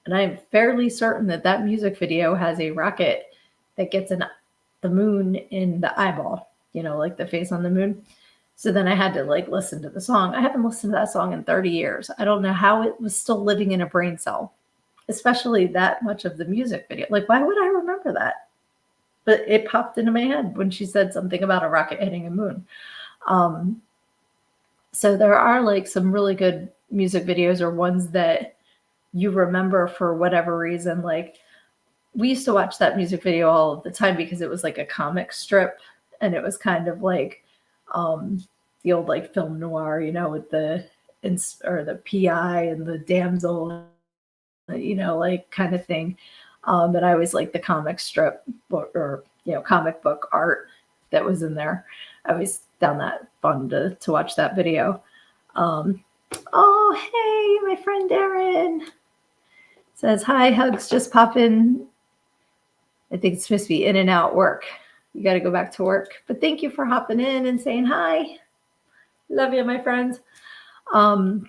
And I'm fairly certain that that music video has a rocket that gets the moon in the eyeball, like the face on the moon. So then I had to like listen to the song. I haven't listened to that song in 30 years. I don't know how it was still living in a brain cell, especially that much of the music video. Like, why would I remember that? But it popped into my head when she said something about a rocket hitting a moon. So there are like some really good music videos or ones that you remember for whatever reason. Like we used to watch that music video all of the time because it was like a comic strip and it was kind of like the old like film noir, with the PI and the damsel, like kind of thing. But I always like the comic strip or comic book art that was in there. I always found that fun to watch that video. Oh, hey, my friend Darren says, hi, hugs, just pop in. I think it's supposed to be in and out work. You got to go back to work. But thank you for hopping in and saying hi. Love you, my friends. But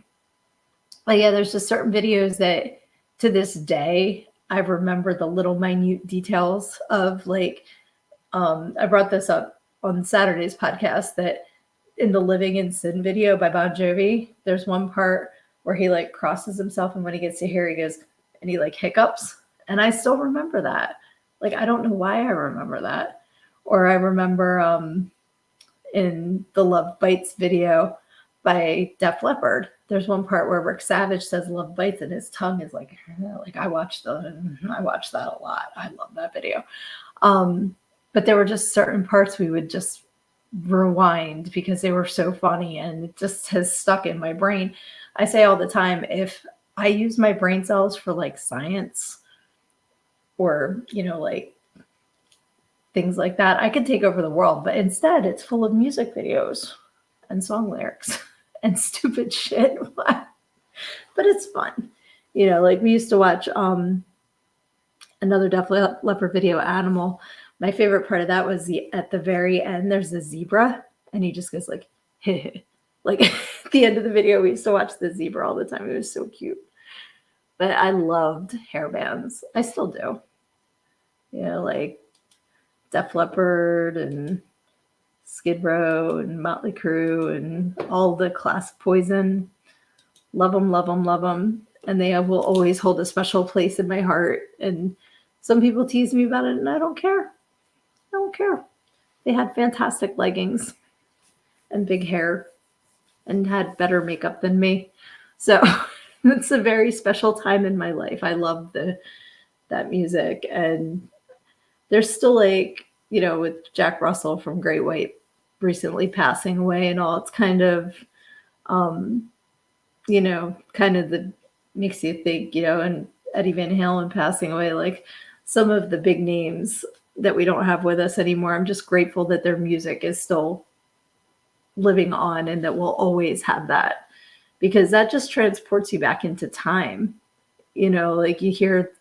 yeah, there's just certain videos that to this day, I remember the little minute details of like, I brought this up on Saturday's podcast that in the Living in Sin video by Bon Jovi, there's one part where he like crosses himself and when he gets to here, he goes and he like hiccups. And I still remember that. Like, I don't know why I remember that. Or I remember in the Love Bites video by Def Leppard, there's one part where Rick Savage says love bites and his tongue is like I watched that a lot. I love that video. But there were just certain parts we would just rewind because they were so funny and it just has stuck in my brain. I say all the time, if I use my brain cells for like science or, like things like that, I could take over the world. But instead, it's full of music videos and song lyrics and stupid shit. But it's fun. Like we used to watch another Def Leppard video, Animal. My favorite part of that was at the very end, there's a zebra and he just goes like, hey. Like at the end of the video, we used to watch the zebra all the time. It was so cute. But I loved hair bands. I still do. Like Def Leppard and Skid Row and Motley Crue and all the classic Poison. Love them, love them, love them. And they will always hold a special place in my heart. And some people tease me about it, and I don't care. I don't care. They had fantastic leggings and big hair and had better makeup than me. So it's a very special time in my life. I love that music. And there's still like, with Jack Russell from Great White recently passing away and all, it's kind of, kind of makes you think, and Eddie Van Halen passing away, like some of the big names that we don't have with us anymore. I'm just grateful that their music is still living on and that we'll always have that because that just transports you back into time. Like you hear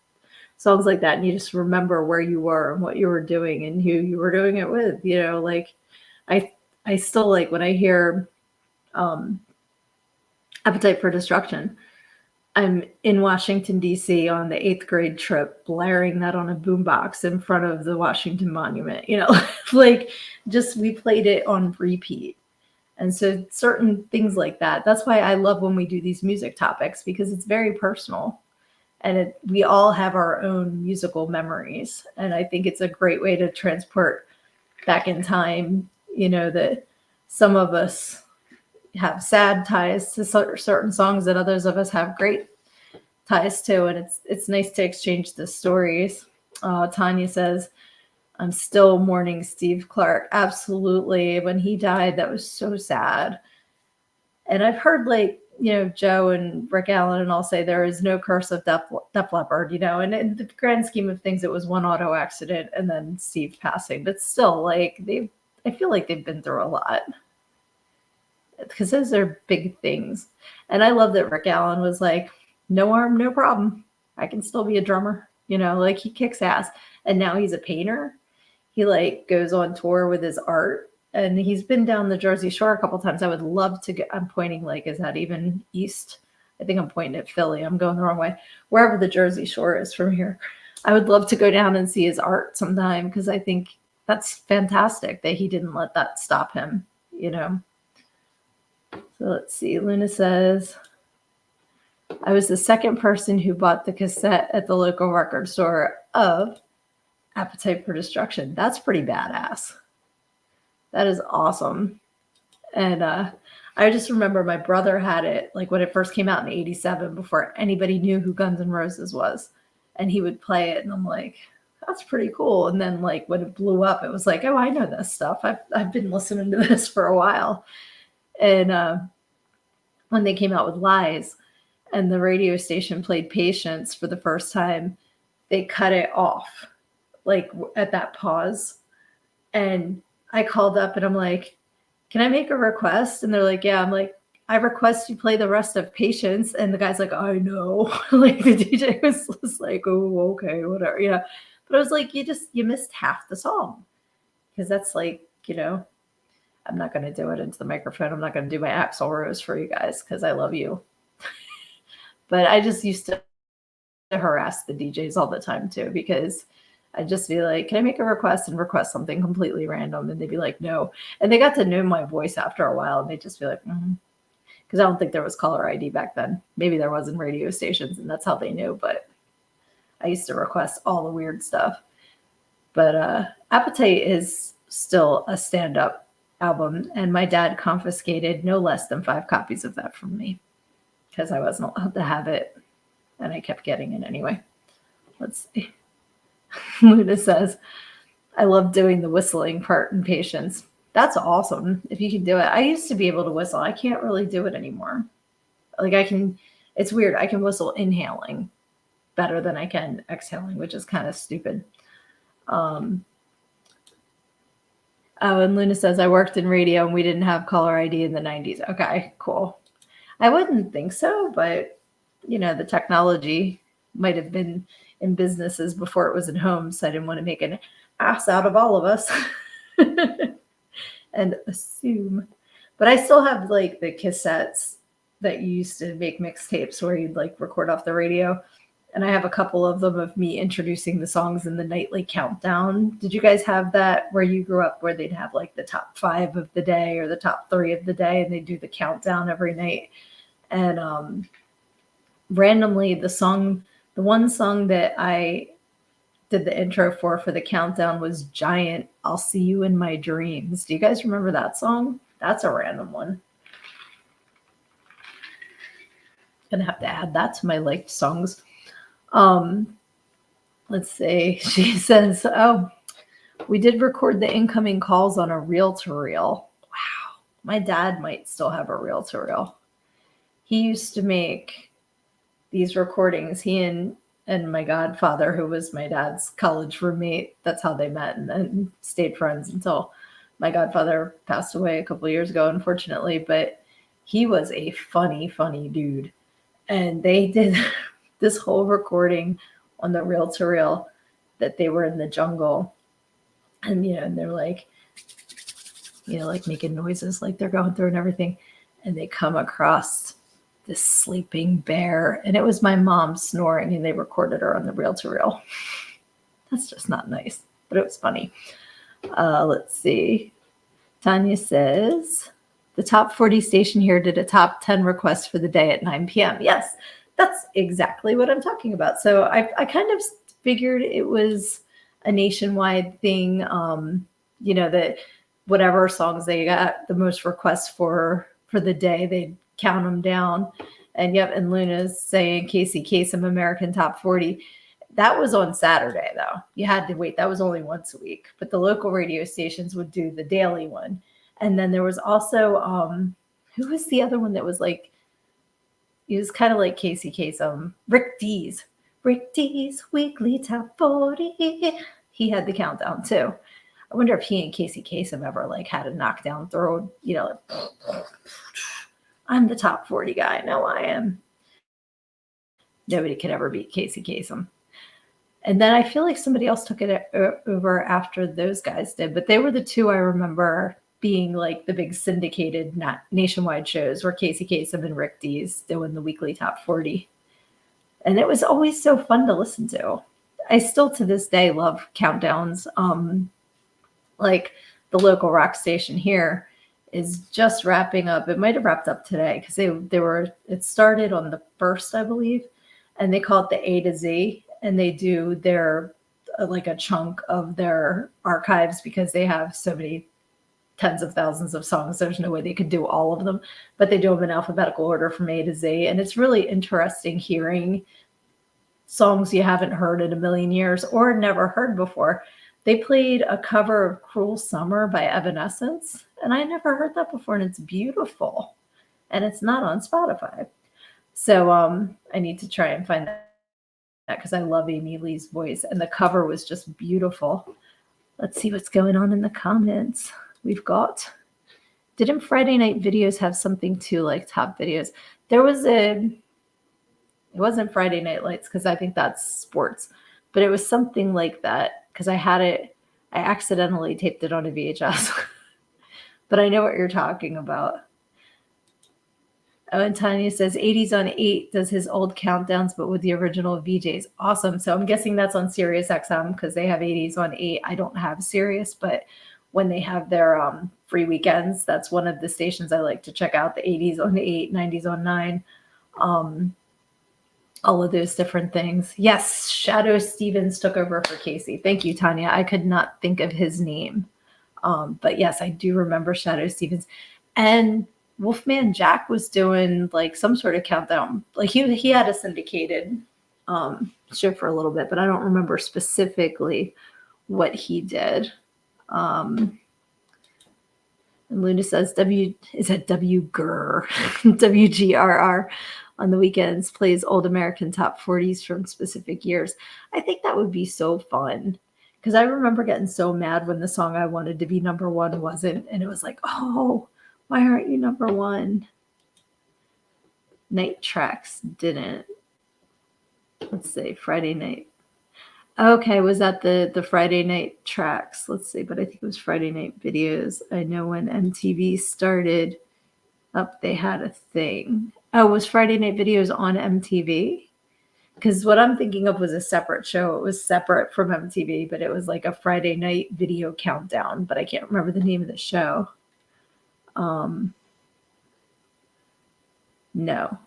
songs like that and you just remember where you were and what you were doing and who you were doing it with. Like I I still like when I hear um, Appetite for Destruction. I'm in Washington, D.C. on the eighth grade trip, blaring that on a boombox in front of the Washington Monument. Like just we played it on repeat. And so certain things like that. That's why I love when we do these music topics because it's very personal and we all have our own musical memories. And I think it's a great way to transport back in time, that some of us have sad ties to certain songs that others of us have great ties to, and it's nice to exchange the stories. Tanya says, "I'm still mourning Steve Clark." Absolutely, when he died, that was so sad. And I've heard Joe and Rick Allen and all say there is no curse of Def Leppard, and in the grand scheme of things, it was one auto accident and then Steve passing. But still, I feel like they've been through a lot because those are big things. And I love that Rick Allen was like, no arm, no problem. I can still be a drummer. Like he kicks ass. And now he's a painter. He goes on tour with his art. And he's been down the Jersey Shore a couple times. I would love to I'm pointing is that even east? I think I'm pointing at Philly. I'm going the wrong way. Wherever the Jersey Shore is from here. I would love to go down and see his art sometime because I think that's fantastic that he didn't let that stop him, So let's see. Luna says, I was the second person who bought the cassette at the local record store of Appetite for Destruction. That's pretty badass. That is awesome. And I just remember my brother had it when it first came out in '87 before anybody knew who Guns N' Roses was. And he would play it and I'm like, that's pretty cool. And then when it blew up, it was like, oh, I know this stuff. I've been listening to this for a while. And when they came out with Lies and the radio station played Patience for the first time, they cut it off at that pause. And I called up and I'm like, can I make a request? And they're like, yeah. I'm like, I request you play the rest of Patience. And the guy's like, I know. The DJ was like, oh, okay, whatever. But I was like, you missed half the song. Because that's I'm not going to do it into the microphone. I'm not going to do my Axl Rose for you guys because I love you. But I just used to harass the DJs all the time too because I'd just be like, can I make a request and request something completely random? And they'd be like, no. And they got to know my voice after a while and they'd just be like, because I don't think there was caller ID back then. Maybe there was in radio stations and that's how they knew. But I used to request all the weird stuff. But Appetite is still a stand-up album. And my dad confiscated no less than 5 copies of that from me because I wasn't allowed to have it. And I kept getting it anyway. Let's see. Luna says, I love doing the whistling part in Patience. That's awesome. If you can do it. I used to be able to whistle. I can't really do it anymore. It's weird. I can whistle inhaling better than I can exhaling, which is kind of stupid. And Luna says, I worked in radio and we didn't have caller ID in the 90s. Okay, cool. I wouldn't think so, but the technology might have been in businesses before it was in homes. So I didn't want to make an ass out of all of us and assume. But I still have the cassettes that you used to make mixtapes where you'd record off the radio. And I have a couple of them of me introducing the songs in the nightly countdown. Did you guys have that where you grew up where they'd have the top 5 of the day or the top 3 of the day and they do the countdown every night? And randomly the one song that I did the intro for the countdown was Giant, I'll See You in My Dreams. Do you guys remember that song? That's a random one. Gonna have to add that to my liked songs. Let's see. She says, oh, we did record the incoming calls on a reel-to-reel. Wow. My dad might still have a reel-to-reel. He used to make these recordings. He and my godfather, who was my dad's college roommate, that's how they met and then stayed friends until my godfather passed away a couple of years ago, unfortunately. But He was a funny, funny dude. And they did this whole recording on the reel to reel that they were in the jungle. And, and they're like, like making noises like they're going through and everything. And they come across this sleeping bear. And it was my mom snoring, and they recorded her on the reel to reel. That's just not nice, but it was funny. Let's see. Tanya says, the top 40 station here did a top 10 request for the day at 9 p.m. Yes, that's exactly what I'm talking about. So I kind of figured it was a nationwide thing, that whatever songs they got the most requests for the day, they'd count them down. And yep, and Luna's saying Casey Kasem American Top 40. That was on Saturday, though. You had to wait. That was only once a week. But the local radio stations would do the daily one. And then there was also, who was the other one that was like, he was kind of like Casey Kasem, Rick D's. Rick D's Weekly Top 40. He had the countdown, too. I wonder if he and Casey Kasem ever like had a knockdown throw, like, I'm the top 40 guy. No, I am. Nobody could ever beat Casey Kasem. And then I feel like somebody else took it over after those guys did. But they were the two I remember being like the big syndicated nationwide shows where Casey Kasem and Rick D's doing the weekly top 40. And it was always so fun to listen to. I still to this day love countdowns. Like the local rock station here is just wrapping up. It might have wrapped up today because it started on the 1st, I believe. And they call it the A to Z. And they do their like a chunk of their archives because they have so many tens of thousands of songs. There's no way they could do all of them, but they do them in alphabetical order from A to Z. And it's really interesting hearing songs you haven't heard in a million years or never heard before. They played a cover of Cruel Summer by Evanescence, and I never heard that before, and it's beautiful. And it's not on Spotify. So I need to try and find that because I love Amy Lee's voice, and the cover was just beautiful. Let's see what's going on in the comments. We've got, didn't Friday night videos have something too, like top videos? There was it wasn't Friday Night Lights because I think that's sports, but it was something like that because I accidentally taped it on a VHS. But I know what you're talking about. Oh, and Tanya says 80s on 8 does his old countdowns, but with the original VJs. Awesome. So I'm guessing that's on Sirius XM because they have 80s on 8. I don't have Sirius, but when they have their free weekends, that's one of the stations I like to check out, the 80s on 8, 90s on 9, all of those different things. Yes, Shadow Stevens took over for Casey. Thank you, Tanya. I could not think of his name. But yes, I do remember Shadow Stevens. And Wolfman Jack was doing like some sort of countdown. Like he had a syndicated show for a little bit, but I don't remember specifically what he did. And Luna says WGRR on the weekends plays old American top 40s from specific years. I think that would be so fun because I remember getting so mad when the song I wanted to be number one wasn't, and it was like, oh, why aren't you number one? Night Tracks didn't. Let's see, Friday night. Okay, was that the Friday night tracks? Let's see, but I think it was Friday night videos. I know when MTV started up, they had a thing. Oh, was Friday night videos on MTV? Because what I'm thinking of was a separate show. It was separate from MTV, but it was like a Friday night video countdown, but I can't remember the name of the show. No.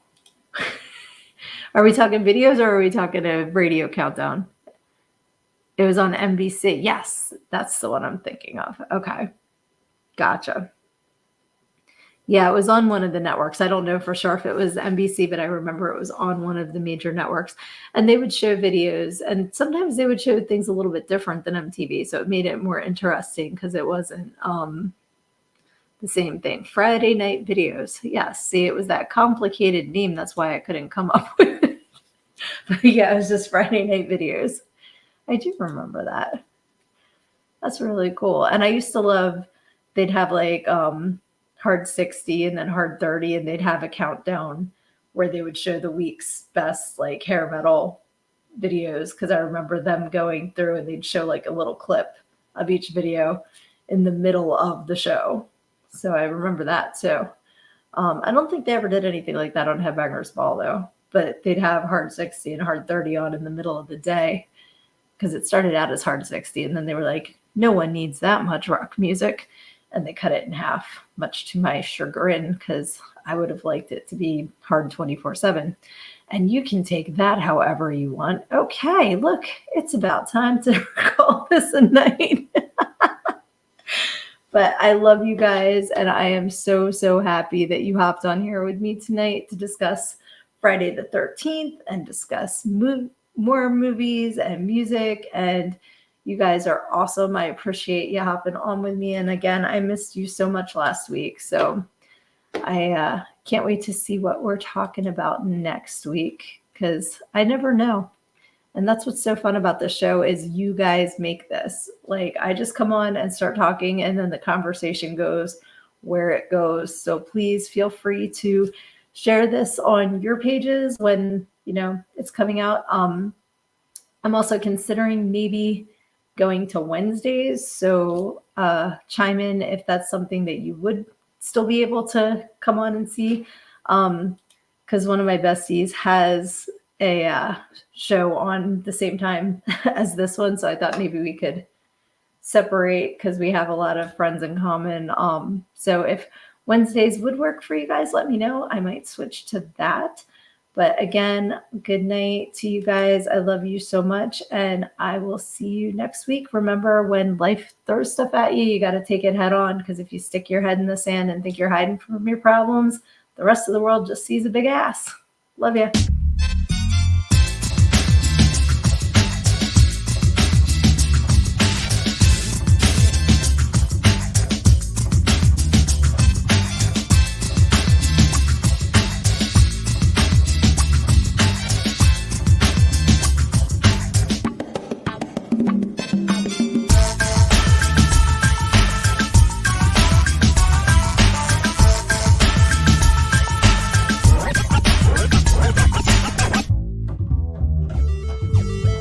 Are we talking videos or are we talking a radio countdown? It was on NBC. Yes, that's the one I'm thinking of. Okay. Gotcha. Yeah, it was on one of the networks. I don't know for sure if it was NBC, but I remember it was on one of the major networks. And they would show videos, and sometimes they would show things a little bit different than MTV. So it made it more interesting because it wasn't the same thing. Friday night videos. Yes, see, it was that complicated name. That's why I couldn't come up with it. But yeah, it was just Friday night videos. I do remember that. That's really cool. And I used to love, they'd have like Hard 60 and then Hard 30, and they'd have a countdown where they would show the week's best like hair metal videos, because I remember them going through and they'd show like a little clip of each video in the middle of the show. So I remember that too. I don't think they ever did anything like that on Headbangers Ball though, but they'd have Hard 60 and Hard 30 on in the middle of the day, because it started out as Hard 60 and then they were like, no one needs that much rock music, and they cut it in half, much to my chagrin, because I would have liked it to be Hard 24/7. And you can take that however you want. Okay, look, it's about time to call this a night. But I love you guys, and I am so, so happy that you hopped on here with me tonight to discuss Friday the 13th and discuss more movies and music. And you guys are awesome. I appreciate you hopping on with me. And again, I missed you so much last week. So I can't wait to see what we're talking about next week, because I never know. And that's what's so fun about this show is you guys make this. Like, I just come on and start talking, and then the conversation goes where it goes. So please feel free to share this on your pages when, it's coming out. I'm also considering maybe going to Wednesdays. So chime in if that's something that you would still be able to come on and see. Because one of my besties has a show on the same time as this one. So I thought maybe we could separate, because we have a lot of friends in common. So if Wednesdays would work for you guys, let me know. I might switch to that. But again, good night to you guys. I love you so much, and I will see you next week. Remember, when life throws stuff at you, you got to take it head on, because if you stick your head in the sand and think you're hiding from your problems, the rest of the world just sees a big ass. Love you.